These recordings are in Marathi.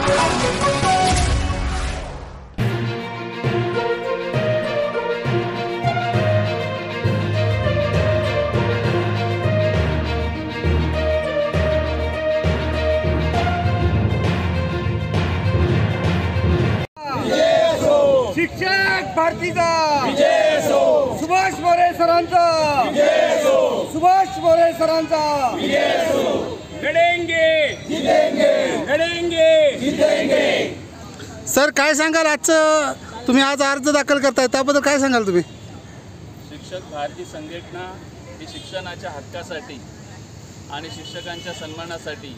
शिक्षक भारतीचा विजय असो, सुभाष मोरे सरांचा विजय असो, सुभाष मोरे सरांचा विजय असो। लढेंगे जितेंगे, लढेंगे जितेंगे। सर काय सांगाल, आजचं तुम्ही आज अर्ज दाखल करताय त्याबद्दल काय सांगाल तुम्ही? शिक्षक भारती संघटना ही शिक्षणाच्या हक्कासाठी आणि शिक्षकांच्या सन्मानासाठी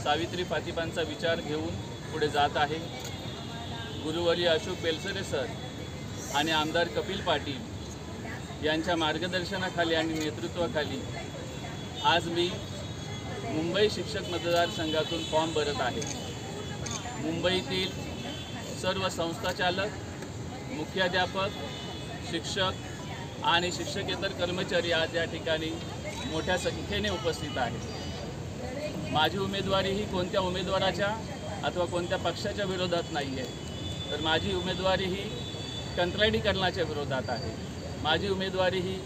सावित्री फातिबांचा विचार घेऊन पुढे जात आहे। गुरुवर्य अशोक बेलसरे सर आणि आमदार कपिल पाटील यांच्या मार्गदर्शनाखाली आणि नेतृत्वाखाली आज मी मुंबई शिक्षक मतदारसंघातून फॉर्म भरत आहे। मुंबईतील सर्व संस्थाचालक, मुख्याध्यापक, शिक्षक आणि शिक्षकेतर कर्मचारी आज या ठिकाणी मोठ्या संख्येने उपस्थित आहेत। माझी उमेदवारी ही कोणत्या उमेदवाराच्या अथवा कोणत्या पक्षाच्या विरोधात नाही आहे, तर माझी उमेदवारी ही कंत्राटीकरणाच्या विरोधात आहे। माझी उमेदवारी ही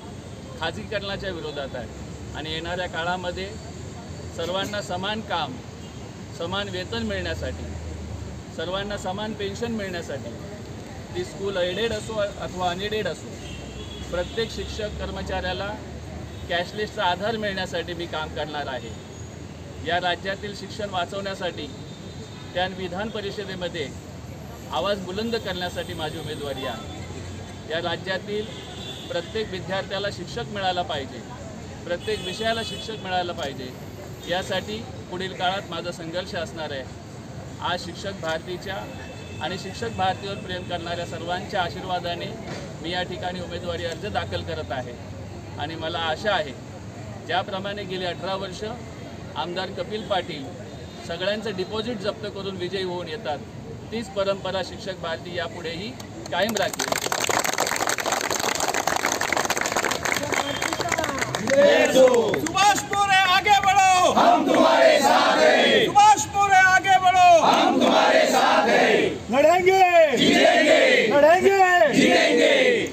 खाजगीकरणाच्या विरोधात आहे आणि येणाऱ्या काळामध्ये सर्वांना समान काम, समान वेतन मिळण्यासाठी, सर्वांना समान पेन्शन मिळण्यासाठी, ती स्कूल एडेड असो अथवा अनएडेड असो, प्रत्येक शिक्षक कर्मचाऱ्याला कॅशलेसचा आधार मिळण्यासाठी मी काम करणार आहे। या राज्यातील शिक्षण वाचवण्यासाठी, त्या विधान परिषदेमध्ये आवाज बुलंद करण्यासाठी माझी उमेदवारी आहे। या राज्यातील प्रत्येक विद्यार्थ्याला शिक्षक मिळाला पाहिजे, प्रत्येक विषयाला शिक्षक मिळाला पाहिजे, यासाठी पुढील काळात माझा संघर्ष असणार आहे। आज शिक्षक भारतीच्या आणि शिक्षक भारतीवर प्रेम करणाऱ्या सर्वांच्या आशीर्वादाने मी या ठिकाणी उमेदवारी अर्ज दाखल करत आहे आणि मला आशा आहे, ज्याप्रमाणे गेली 18 वर्ष आमदार कपिल पाटील सगळ्यांचं डिपॉझिट जप्त करून विजयी होऊन येतात, तीच परंपरा शिक्षक भारती यापुढेही कायम राखेल। सुभाष मोरे आगे बढ़ो, हम तुम्हारे साथ हैं। सुभाष मोरे आगे बढ़ो, हम तुम्हारे साथ हैं। लढेंगे जितेंगे, लढेंगे जितेंगे।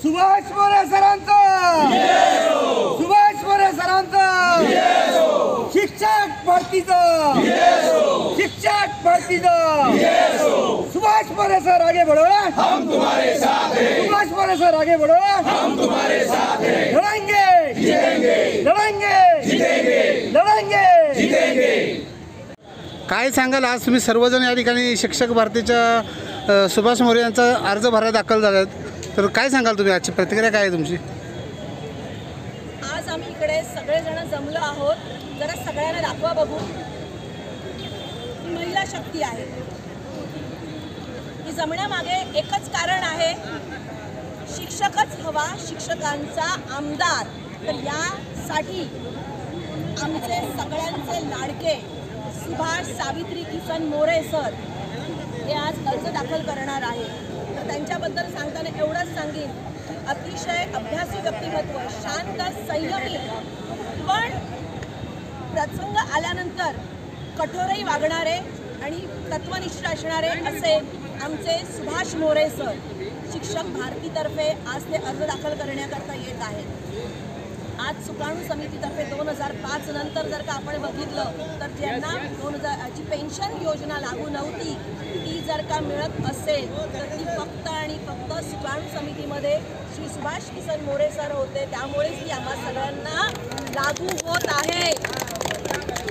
सुभाष मोरे सरांचा विजय असो, सुभाष मोरे सरांचा विजय असो, शिक्षक भारतीचा विजय असो, शिक्षक भारतीचा विजय असो। सुभाष मोरे सर आगे बढ़ो, हम तुम्हारे साथ हैं। सुभाष मोरे सर आगे बढ़ो, हम तुम्हारे साथ हैं। लड़ेंगे जितेंगे, लड़ेंगे जितेंगे, लड़ेंगे जितेंगे। काय सांगाल, आज तुम्ही सर्वजण या ठिकाणी शिक्षक भारतीच्या सुभाष मोरे यांचा अर्ज भरायला दाखल झालात, तर काय सांगाल तुम्ही, आजची प्रतिक्रिया काय आहे तुमची? आज आम्ही इकडे सगळेजण जमलो आहोत, जरा सगळ्यांना दाखवा बघू, ही महिला शक्ती आहे। ही जमण्यामागे एकच कारण आहे, शिक्षकच हवा, शिक्षकांचा आमदार। तर यासाठी आमचे सगळ्यांचे लाडके सुभाष सावित्री किसन मोरे सर हे आज अर्ज दाखल करणार आहे। तर त्यांच्याबद्दल सांगताना एवढंच सांगेन, अतिशय अभ्यासू व्यक्तिमत्व, शांत, संयमी, पण प्रसंग आल्यानंतर कठोरही वागणारे आणि तत्वनिष्ठ असणारे असे आमचे सुभाष मोरे सर शिक्षक भारतीतर्फे आज ते अर्ज दाखल करण्याकरता येत आहेत। आज सुकाणू समितीतर्फे 2005 नंतर जर का आपण बघितलं तर ज्यांना 2000 ची पेन्शन योजना लागू नव्हती, ती जर का मिळत असेल तर ती फक्त आणि फक्त सुकाणू समितीमध्ये श्री सुभाष किसन मोरे सर होते, त्यामुळेच ती आम्हा सगळ्यांना लागू होत आहे।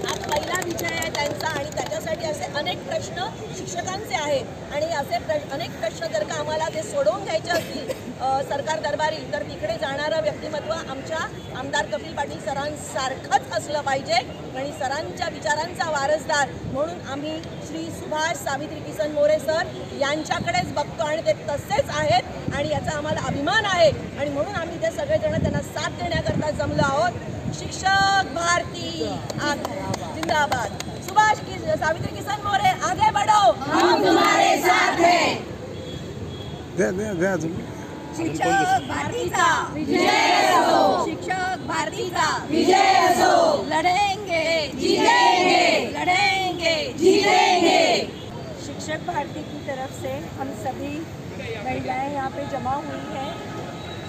आज पहिला विजय आहे त्यांचा आणि त्याच्यासाठी असे अनेक प्रश्न शिक्षकांचे आहेत आणि असे अनेक प्रश्न जर का आम्हाला ते सोडवून घ्यायचे असतील सरकार दरबारी, तर तिकडे जाणारं व्यक्तिमत्व आमच्या आमदार कपिल पाटील सरांसारखंच असलं पाहिजे आणि सरांच्या विचारांचा वारसदार म्हणून आम्ही श्री सुभाष सावित्री किसन मोरे सर यांच्याकडेच बघतो आणि ते तसेच आहेत आणि याचा आम्हाला अभिमान आहे आणि म्हणून आम्ही ते सगळेजण त्यांना साथ देण्याकरता जमलो आहोत। शिक्षक भारती जिंदाबाद। सुभाष सावित्री किसन मोरे आगे बढ़ो, हम तुम्हारे साथ हैं। शिक्षक भारतीचा विजय असो, शिक्षक भारतीचा विजय असो। लढेंगे जितेंगे, लढेंगे जितेंगे। शिक्षक भारती की तरफ से हम सभी महिलाएं यहाँ पे जमा हुई हैं।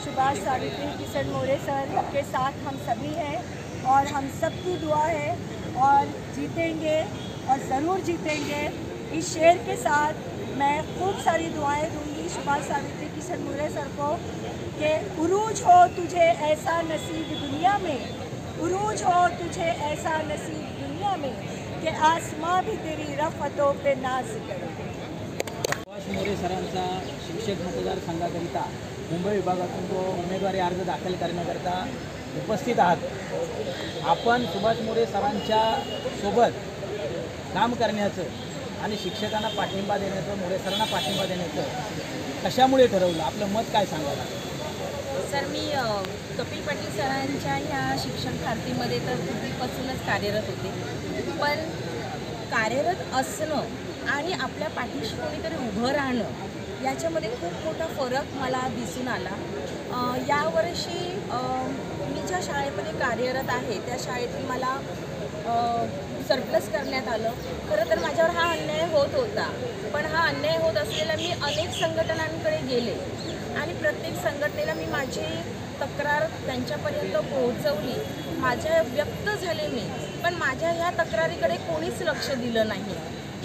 सुभाष सावित्री किशन मोरे सर के साथ हम सभी हैं और हम सबकी दुआ है और जीतेंगे और ज़रूर जीतेंगे। इस शेर के साथ मैं खूब सारी दुआएं दूंगी सुभाष सावित्री किशन मोरे सर को कि उरूज हो तुझे ऐसा नसीब दुनिया में, उरूज हो तुझे ऐसा नसीब दुनिया में कि आसमां भी तेरी रफ़तों पे नाज करे। सुभाष मोरे सरांचा शिक्षक मतदारसंघाकरिता मुंबई विभागातून तो उमेदवारी अर्ज दाखल करण्याकरिता उपस्थित आहात। आपण सुभाष मोरे सरांच्या सोबत काम करण्याचं आणि शिक्षकांना पाठिंबा देण्याचं, मोरे सरांना पाठिंबा देण्याचं कशामुळे ठरवलं? आपलं मत काय सांगाल? सर, मी कपिल पाटील सरांच्या ह्या शिक्षण भारतीमध्ये तर पूर्वीपासूनच कार्यरत होते, पण कार्यरत असणं आणि आपल्या पाठीशी कोणीतरी उभं राहणं याच्यामध्ये खूप मोठा फरक मला दिसून आला। यावर्षी मी ज्या शाळेमध्ये कार्यरत आहे त्या शाळेतून मला सरप्लस करण्यात आलं। खरं तर माझ्यावर हा अन्याय होत होता, पण हा अन्याय होत असलेला मी अनेक संघटनांकडे गेले आणि प्रत्येक संघटनेला मी माझी तक्रार त्यांच्यापर्यंत पोहोचवली, माझ्या व्यक्त झाले मी, पण माझ्या ह्या तक्रारीकडे कोणीच लक्ष दिलं नाही।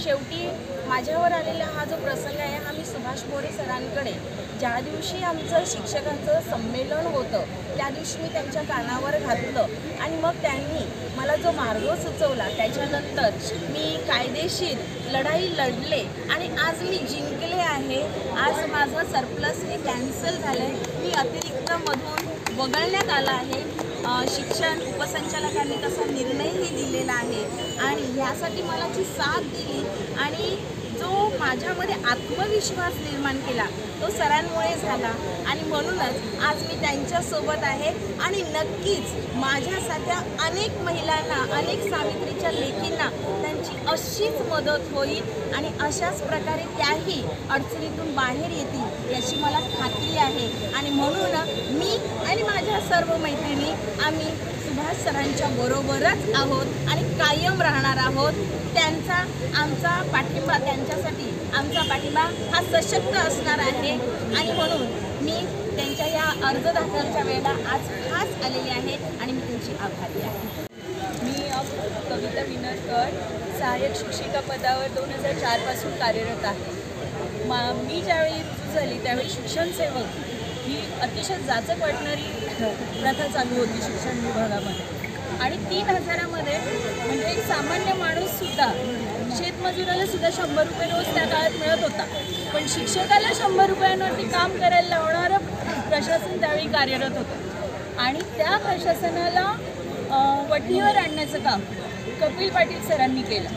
शेवटी माझ्यावर आलेला हा जो प्रसंग आहे हा मी सुभाष मोरे सरांकडे ज्या दिवशी आमचं शिक्षकांचं संमेलन होतं त्या दिवशी मी त्यांच्या कानावर घातलं आणि मग त्यांनी मला जो मार्ग सुचवला त्याच्यानंतर मी कायदेशीर लढाई लढले आणि आज मी जिंकले आहे। आज माझं सरप्लस हे कॅन्सल झालं आहे, मी अतिरिक्तमधून वगळण्यात आलं आहे। शिक्षण उपसंचालकांनी तसा निर्णयही दिलेला आहे आणि यासाठी मला जी साथ दिली आणि जो माझ्यामध्ये आत्मविश्वास निर्माण केला तो सरांमुळे झाला आणि म्हणूनच आज मी त्यांच्यासोबत आहे आणि नक्कीच माझ्यासारख्या अनेक महिलांना, अनेक सावित्रीच्या लेकींना त्यांची अशीच मदत होईल आणि अशाच प्रकारे त्याही अडचणीतून बाहेर येतील याची मला खात्री आहे। आणि म्हणून मी आणि माझ्या सर्व मैत्रिणी आम्ही सुभाष सरांच्या बरोबरच आहोत आणि कायम राहणार आहोत। त्यांचा आमचा पाठिंबा, त्यांच्यासाठी आमचा पाठिंबा हा सशक्त असणार आहे आणि म्हणून मी त्यांच्या या अर्ज दाखलच्या वेळेला आज खास आलेली आहे आणि मी त्यांची आभारी आहे। मी कविता विनरकर सहाय्यक शिक्षिका पदावर 2004 पासून कार्यरत आहे। मी ज्यावेळी रुजू झाली त्यावेळी शिक्षण सेवक ही अतिशय जाचक वाटणारी प्रथा चालू होती शिक्षण विभागामध्ये आणि 3000मध्ये म्हणजे एक सामान्य माणूससुद्धा, शेतमजुराला सुद्धा 100 रुपये रोज त्या काळात मिळत होता, पण शिक्षकाला 100 रुपयांवरती काम करायला लावणारं प्रशासन त्यावेळी कार्यरत होतं आणि त्या प्रशासनाला वठणीवर आणण्याचं काम कपिल पाटील सरांनी केलं।